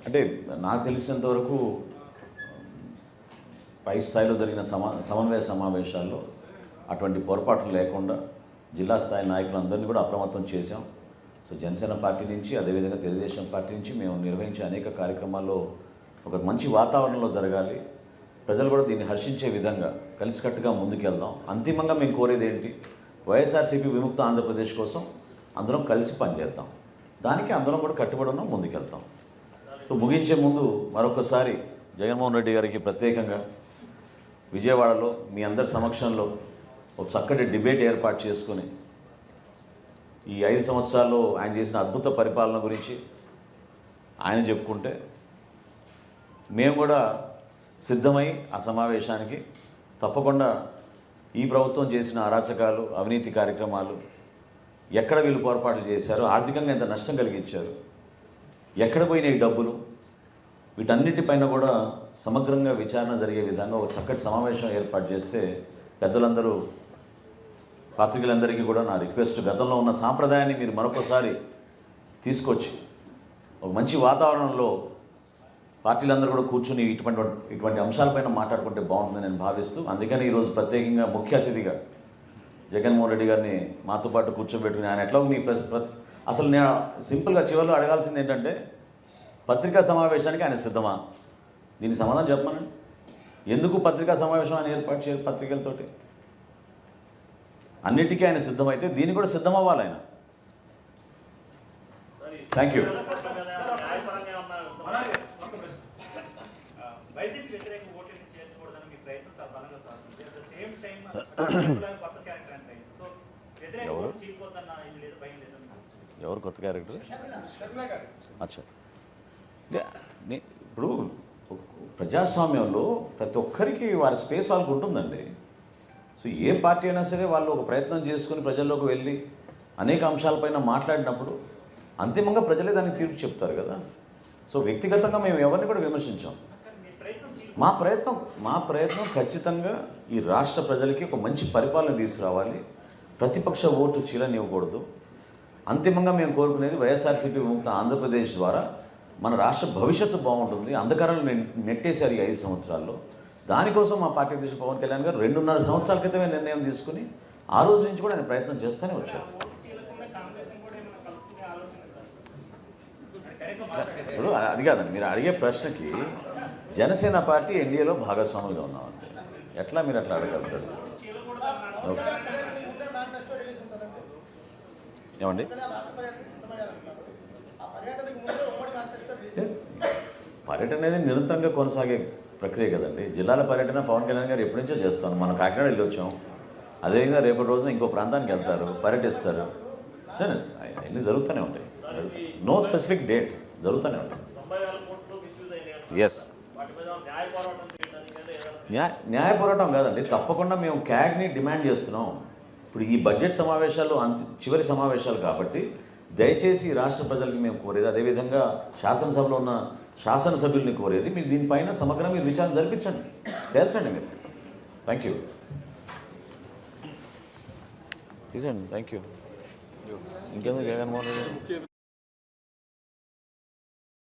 అంటే నాకు తెలిసినంత వరకు పై స్థాయిలో జరిగిన సమన్వయ సమావేశాల్లో అటువంటి పొరపాట్లు లేకుండా జిల్లా స్థాయి నాయకులందరినీ కూడా అప్రమత్తం చేశాం. సో జనసేన పార్టీ నుంచి అదేవిధంగా తెలుగుదేశం పార్టీ నుంచి మేము నిర్వహించే అనేక కార్యక్రమాల్లో ఒక మంచి వాతావరణంలో జరగాలి, ప్రజలు కూడా దీన్ని హర్షించే విధంగా కలిసికట్టుగా ముందుకెళ్దాం. అంతిమంగా మేము కోరేది ఏంటి, వైఎస్ఆర్సీపీ విముక్త ఆంధ్రప్రదేశ్ కోసం అందరం కలిసి పనిచేద్దాం. దానికి అందరం కూడా కట్టుబడి ఉన్నాం, ముందుకెళ్తాం. సో ముగించే ముందు మరొకసారి జగన్మోహన్ రెడ్డి గారికి ప్రత్యేకంగా విజయవాడలో మీ అందరి సమక్షంలో ఒక చక్కటి డిబేట్ ఏర్పాటు చేసుకుని ఈ 5 సంవత్సరాల్లో ఆయన చేసిన అద్భుత పరిపాలన గురించి ఆయన చెప్పుకుంటే మేము కూడా సిద్ధమై ఆ సమావేశానికి తప్పకుండా ఈ ప్రభుత్వం చేసిన అరాచకాలు, అవినీతి కార్యక్రమాలు, ఎక్కడ వీళ్ళు పొరపాట్లు చేశారు, ఆర్థికంగా ఎంత నష్టం కలిగించారు, ఎక్కడ పోయినాయి డబ్బులు, వీటన్నిటిపైన కూడా సమగ్రంగా విచారణ జరిగే విధంగా ఒక చక్కటి సమావేశం ఏర్పాటు చేస్తే పెద్దలందరూ, పాత్రికలందరికీ కూడా నా రిక్వెస్ట్, గతంలో ఉన్న సాంప్రదాయాన్ని మీరు మరొకసారి తీసుకొచ్చి ఒక మంచి వాతావరణంలో పార్టీలందరూ కూడా కూర్చుని ఇటువంటి అంశాలపైన మాట్లాడుకుంటే బాగుంటుందని నేను భావిస్తూ, అందుకని ఈరోజు ప్రత్యేకంగా ముఖ్య అతిథిగా జగన్మోహన్ రెడ్డి గారిని మాతో పాటు కూర్చోబెట్టుకుని ఆయన ఎట్లా మీ అసలు నేను సింపుల్గా చివరిలో అడగాల్సింది ఏంటంటే, పత్రికా సమావేశానికి ఆయన సిద్ధమా? దీనికి సమాధానం చెప్పమనండి. ఎందుకు పత్రికా సమావేశం ఆయన ఏర్పాటు చేయరు? పత్రికలతోటి అన్నిటికీ ఆయన సిద్ధమైతే దీన్ని కూడా సిద్ధం అవ్వాలి ఆయన. Thank you. ఎవరు కొత్త క్యారెక్టర్? అచ్చా, ఇప్పుడు ప్రజాస్వామ్యంలో ప్రతి ఒక్కరికి వారి స్పేస్ వాళ్ళకు ఉంటుందండి. సో ఏ పార్టీ అయినా సరే వాళ్ళు ఒక ప్రయత్నం చేసుకుని ప్రజల్లోకి వెళ్ళి అనేక అంశాలపైన మాట్లాడినప్పుడు అంతిమంగా ప్రజలే దానికి తీర్పు చెప్తారు కదా. సో వ్యక్తిగతంగా మేము ఎవరిని కూడా విమర్శించాం. మా ప్రయత్నం ఖచ్చితంగా ఈ రాష్ట్ర ప్రజలకి ఒక మంచి పరిపాలన తీసుకురావాలి, ప్రతిపక్ష ఓటు చీలనివ్వకూడదు. అంతిమంగా మేము కోరుకునేది వైఎస్ఆర్సీపీ విముక్త ఆంధ్రప్రదేశ్ ద్వారా మన రాష్ట్ర భవిష్యత్తు బాగుంటుంది. అంధకారాలు నెట్టేశారు ఈ 5 సంవత్సరాల్లో. దానికోసం మా పార్టీ అధ్యక్షుడు పవన్ కళ్యాణ్ గారు 2.5 సంవత్సరాల క్రితమే నిర్ణయం తీసుకుని ఆ రోజు నుంచి కూడా ఆయన ప్రయత్నం చేస్తూనే వచ్చారు. ఇప్పుడు అది కాదండి, మీరు అడిగే ప్రశ్నకి జనసేన పార్టీ ఎన్డీఏలో భాగస్వాములుగా ఉన్నామంటే ఎట్లా మీరు అట్లా అడగలుగుతారు? ఏమండి, పర్యటన అనేది నిరంతరంగా కొనసాగే ప్రక్రియ కదండి. జిల్లాల పర్యటన పవన్ కళ్యాణ్ గారు ఎప్పటి నుంచో చేస్తాను. మనం కాకినాడ వెళ్ళి వచ్చాం, అదేవిధంగా రేపటి రోజున ఇంకో ప్రాంతానికి వెళ్తారు, పర్యటిస్తారు. అన్నీ జరుగుతూనే ఉంటాయి. నో స్పెసిఫిక్ డేట్, జరుగుతూనే ఉంటాయి. ఎస్, న్యాయ పోరాటం కాదండి, తప్పకుండా మేము క్యాగ్ని డిమాండ్ చేస్తున్నాం. ఇప్పుడు ఈ బడ్జెట్ సమావేశాలు చివరి సమావేశాలు కాబట్టి దయచేసి రాష్ట్ర ప్రజలకి మేము కోరేది, అదేవిధంగా శాసనసభలో ఉన్న శాసనసభ్యుల్ని కోరేది, మీరు దీనిపైన సమగ్రంగా మీరు విచారణ జరిపించండి, తేల్చండి మీరు. Thank you. తీసండి. Thank you. ఇంకెందుకు జగన్మోహన్ రెడ్డి.